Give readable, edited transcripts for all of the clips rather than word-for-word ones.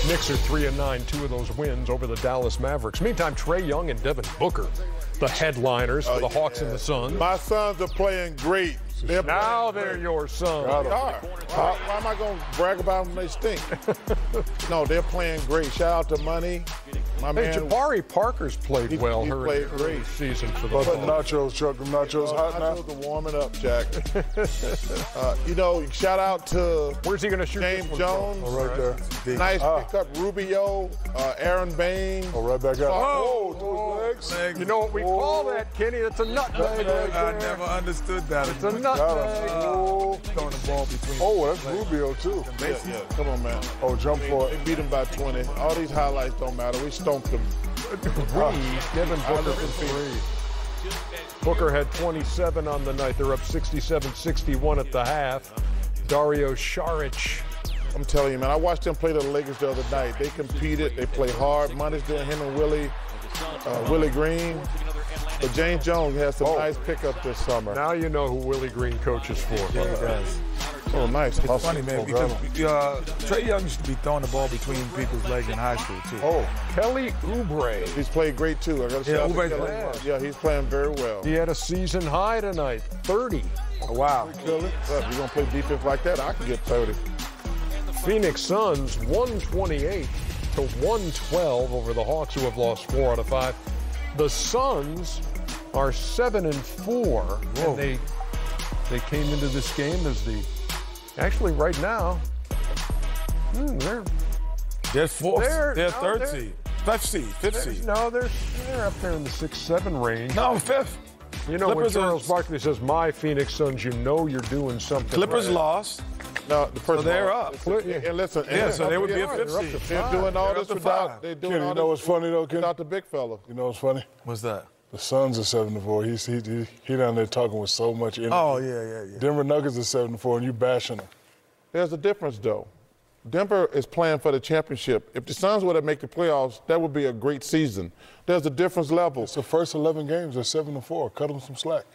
Knicks are 3-9, 2 of those wins over the Dallas Mavericks. Meantime, Trae Young and D.Booker, the headliners for the Hawks and the Suns. My Suns are playing great. Now they're your Suns. They are. Why am I going to brag about them when they stink? No, they're playing great. Shout out to Money. My man. Jabari Parker's played well. He played great this season for the But Hawks. nachos hot now. Nachos are warming up, Jack. Shout out to Where's he going to shoot James this one Jones. from? Right there. Nice pickup. Rubio, Aaron Bain. Oh, right back out. Oh, those legs. You know what we call that, Kenny? It's a nutmeg. I never understood that. It's a nutmeg. Throwing the ball between. Oh, that's Rubio, too. Yeah, come on, man. Oh, jump for They it. beat him by 20. All these highlights don't matter. We stomped them. Devin Booker for 3. Booker had 27 on the night. They're up 67-61 at the half. Dario Saric. I'm telling you, man, I watched them play the Lakers the other night. They competed. They play hard. Money's doing him and Willie Green. But James Jones has some nice pickup this summer. Now you know who Willie Green coaches for. Yeah, he does. Oh, nice. It's funny, man, because Trae Young used to be throwing the ball between people's legs in high school, too. Oh, Kelly Oubre. He's played great, too. I got to say, Oubre's Kelly. playing well. Yeah, he's playing very well. He had a season high tonight, 30. Wow. Look, if you're going to play defense like that, I can get 30. Phoenix Suns 128 to 112 over the Hawks, who have lost 4 out of 5. The Suns are 7-4, and they came into this game as actually right now They're fourth. They're no, third seed. Fifth seed. No, they're up there in the 6-7 range. No, fifth. You know, Clippers when Charles Barkley says, "My Phoenix Suns," you know you're doing something. Clippers right. lost. No, the first So they're one, up. And listen, Yeah, so they would be a They're fifth up seed. to they're 5. doing all They're this up to without. 5. They're doing Kenny, all you know this what's funny, though, Kenny? without the big fella. You know what's funny? What's that? The Suns are 7-4. He down there talking with so much energy. Oh, yeah. Denver Nuggets are 7-4, and you bashing them. There's a difference, though. Denver is playing for the championship. If the Suns were to make the playoffs, that would be a great season. There's a difference level. It's the first 11 games. They're 7-4. Cut them some slack.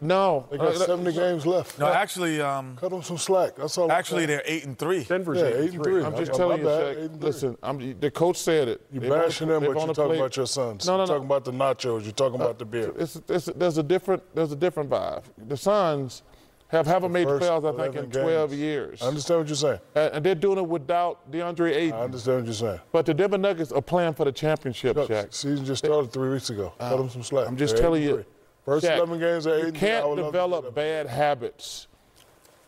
No. They got 70 games left. No, actually, Cut them some slack. That's all. actually, they're 8-3. Denver's Yeah, 8-3. 8-3. I'm just My telling you, bad, Shaq, 8-3. listen, the coach said it. You They've bashing only- them, but they've you're only talking played- about your Suns. No. You're talking about the nachos. You're talking about the beer. There's a different vibe. The Suns haven't made the First playoffs, I think, 11 in 12 games. years. I understand what you're saying. And they're doing it without DeAndre Ayton. I understand what you're saying. But the Denver Nuggets are playing for the championship, Shaq. Season just started 3 weeks ago. Cut them some slack. I'm just They're telling you. 8-3. First Shaq, 11 games are 8-3. you can't develop bad habits.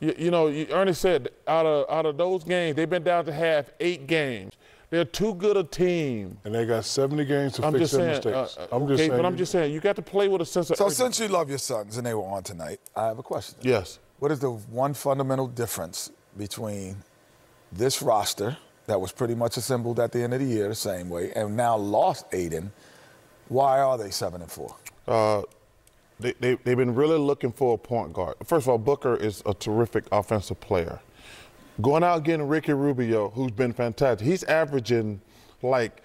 Ernie said out of those games, they've been down to half 8 games. They're too good a team. And they got 70 games to I'm fix just their saying. mistakes. I'm just saying. But I'm just saying, you got to play with a sense of So urgency. since you love your Suns and they were on tonight, I have a question. Yes. What is the one fundamental difference between this roster that was pretty much assembled at the end of the year the same way and now lost Aiden? Why are they 7-4? They've been really looking for a point guard. First of all, Booker is a terrific offensive player. Going out getting Ricky Rubio, who's been fantastic. He's averaging like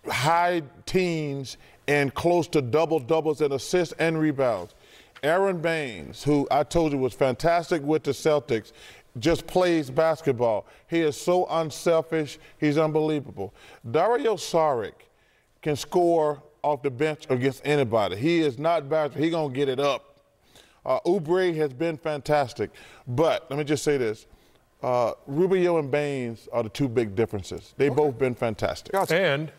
high teens and close to double-doubles in assists and rebounds. Aaron Baines, who I told you was fantastic with the Celtics, just plays basketball. He is so unselfish. He's unbelievable. Dario Saric can score off the bench against anybody. He is not bad. He's going to get it up. Oubre has been fantastic. But let me just say this. Rubio and Baines are the 2 big differences. They've both been fantastic. And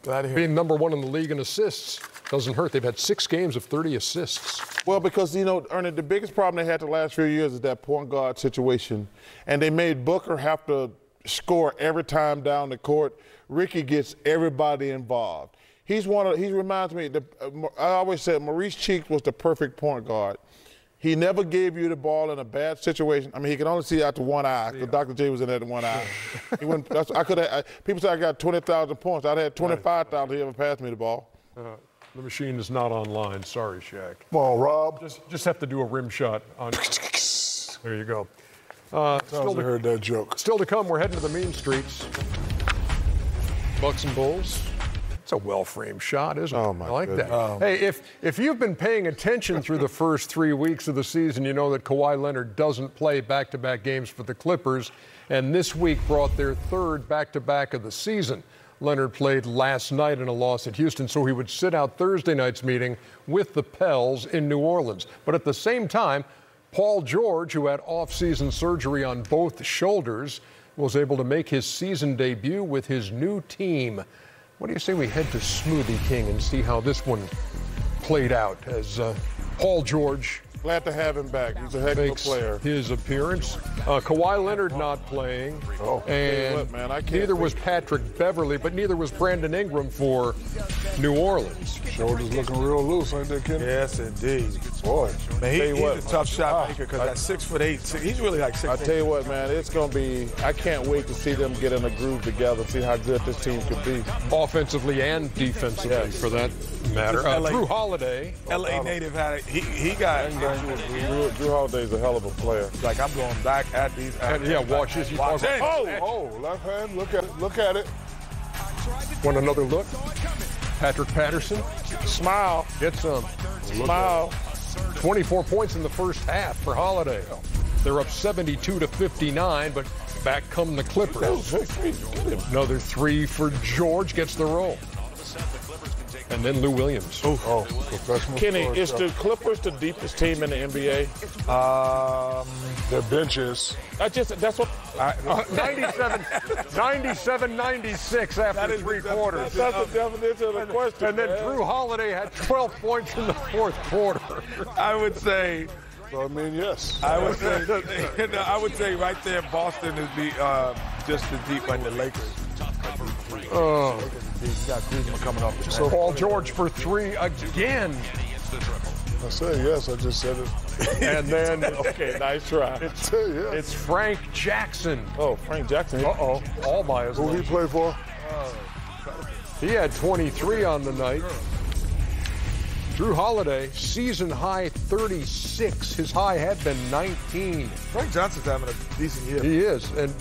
Glad to hear. being number 1 in the league in assists doesn't hurt. They've had 6 games of 30 assists. Well, because, Ernie, the biggest problem they had the last few years is that point guard situation. And they made Booker have to score every time down the court. Ricky gets everybody involved. He reminds me, I always said Maurice Cheeks was the perfect point guard. He never gave you the ball in a bad situation. I mean, he could only see out to one eye because Dr. J was in there to one eye. People say I got 20,000 points. I'd had 25,000 if he ever passed me the ball. The machine is not online. Sorry, Shaq. Come on, Rob. Just have to do a rim shot. There you go. I heard that joke. Still to come, we're heading to the mean streets. Bucks and Bulls. It's a well-framed shot, isn't it? Oh, my I like goodness. that. Hey, if you've been paying attention through the first 3 weeks of the season, you know that Kawhi Leonard doesn't play back-to-back games for the Clippers, and this week brought their third back-to-back of the season. Leonard played last night in a loss at Houston, so he would sit out Thursday night's meeting with the Pels in New Orleans. But at the same time, Paul George, who had off-season surgery on both shoulders, was able to make his season debut with his new team. What do you say we head to Smoothie King and see how this one played out as Paul George Glad to have him back. He's a heck of a makes player. his appearance. Kawhi Leonard not playing. And what, man, I can't neither was think. Patrick Beverly, but neither was Brandon Ingram for New Orleans. Shoulders looking real loose, ain't they, Kenny? Yes, indeed. Boy. Man, Tell you he's what, a tough shot maker because that 6'8", he's really like 6'8". I tell you what, man, it's going to be, I can't wait to see them get in a groove together, see how good this team could be. Offensively and defensively, for that matter. Drew Holiday. LA native had it. He got Drew Holiday's a hell of a player. like I'm going back at these. Watch this. Watch it. Oh, left hand. Look at it. Look at it. Want another look? Patrick Patterson Smile. gets some. Smile. 24 points in the first half for Holiday. They're up 72-59, but back come the Clippers. Another three for George, gets the roll. And then Lou Williams. Oh, professional. Kenny, story is stuff. the Clippers the deepest team in the NBA? Their benches. That's what. 97-96 after three quarters. That's the definition of the question. And then man. Drew Holiday had 12 points in the fourth quarter. I would say. So I mean, yes. I would say right there, Boston is just as deep like the Lakers. Oh. You got Kuzma coming off the So Paul George for three again. I said yes. I just said it. And then Okay, nice try. I said yes. it's Frank Jackson. Oh, Frank Jackson. Uh-oh, all by his Who he leg. play for? He had 23 on the night. Drew Holiday, season high 36. His high had been 19. Frank Johnson's having a decent year. He is. And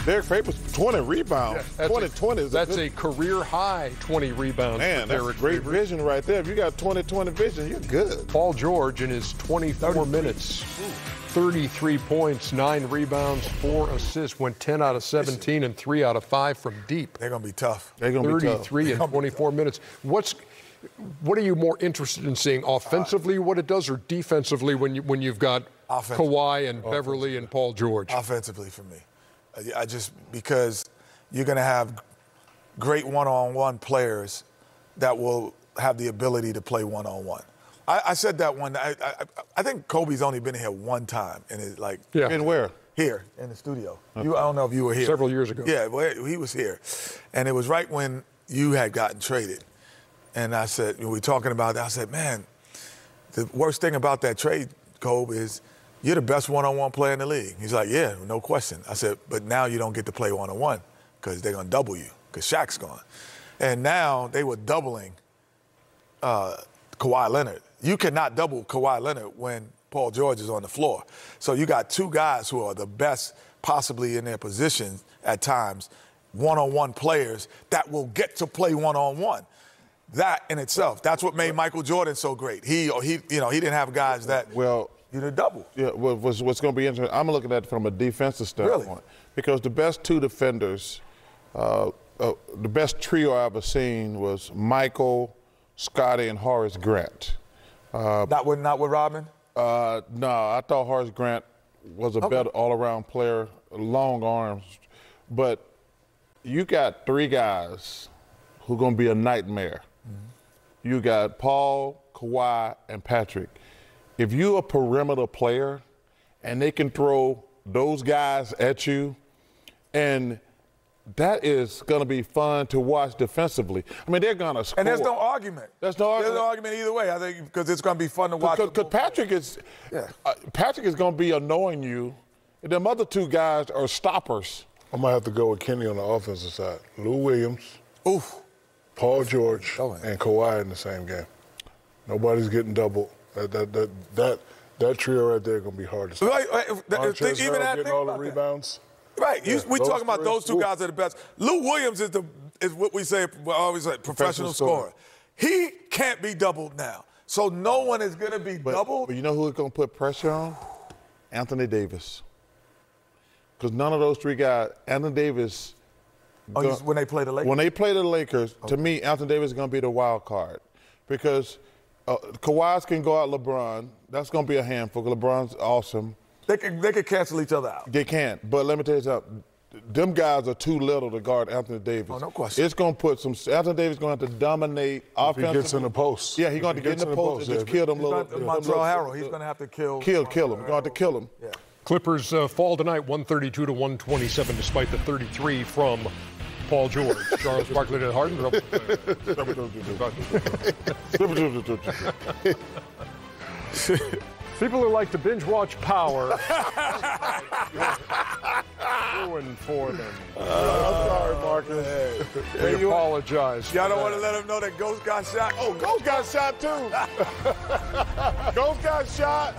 Derek Favors, 20 rebounds. that's 20 is that's good. a career high 20 rebounds. Man, for that's Derek great Favors. vision right there. If you got 20 vision, you're good. Paul George in his 24 minutes, 33 points, 9 rebounds, 4 assists, went 10 out of 17 and 3 out of 5 from deep. They're going to be tough. They're going to be tough. 33 in 24 minutes. What are you more interested in seeing, offensively what it does, or defensively when you've got Kawhi and Beverly and Paul George? Offensively for me. Because you're going to have great one-on-one players that will have the ability to play one-on-one. I said that one. I think Kobe's only been here one time, and it's like And where? here in the studio. I don't know if you were here. Several years ago. Yeah, well, he was here, and it was right when you had gotten traded. And I said, we were talking about that. I said, man, the worst thing about that trade, Kobe, is you're the best one-on-one player in the league. He's like, yeah, no question. I said, but now you don't get to play one-on-one because they're going to double you because Shaq's gone. And now they were doubling Kawhi Leonard. You cannot double Kawhi Leonard when Paul George is on the floor. So you got two guys who are the best possibly in their positions at times, one-on-one players that will get to play one-on-one. That in itself, that's what made Michael Jordan so great. He didn't have guys that Well, you did double. yeah. What's going to be interesting? I'm looking at it from a defensive standpoint, Really? because the best two defenders, the best trio I ever seen was Michael, Scotty, and Horace Grant. Not with Rodman. No, I thought Horace Grant was a better all-around player, long arms, but you got three guys who are going to be a nightmare. You got Paul, Kawhi, and Patrick. If you're a perimeter player and they can throw those guys at you, and that is going to be fun to watch defensively. I mean, they're going to score. And there's no argument. There's no argument either way. I think because it's going to be fun to watch. Because Patrick is going to be annoying you. And them other two guys are stoppers. I might have to go with Kenny on the offensive side. Lou Williams, Oof. Paul George, and Kawhi in the same game. Nobody's getting doubled. That trio right there is going to be hard to stop. Even that getting all the rebounds. Right. We talking about three. those two guys are the best. Lou Williams is is what we say, we always say, professional scorer. He can't be doubled now. So no one is going to be doubled. But you know who's going to put pressure on? Anthony Davis. Because none of those three guys, Anthony Davis. When they play the Lakers? When they play the Lakers, to me, Anthony Davis is going to be the wild card. Because Kawhi can go out LeBron. That's going to be a handful. LeBron's awesome. They can cancel each other out. They can't. But let me tell you something. Them guys are too little to guard Anthony Davis. Oh, no question. It's going to put some – Anthony Davis is going to have to dominate offensively. He gets in the post. Yeah, he's going to get in the post and just kill them little – Montreal Harrell, he's going to have to kill him. He's going to have to kill him. Yeah. Clippers fall tonight 132 to 127 despite the 33 from Paul George. Charles Barkley to Harden. People who like to binge watch Power. Ruined for them. I'm sorry, Marcus. They apologize. Y'all don't want to let him know that Ghost got shot? Oh, Ghost got shot too. Ghost got shot.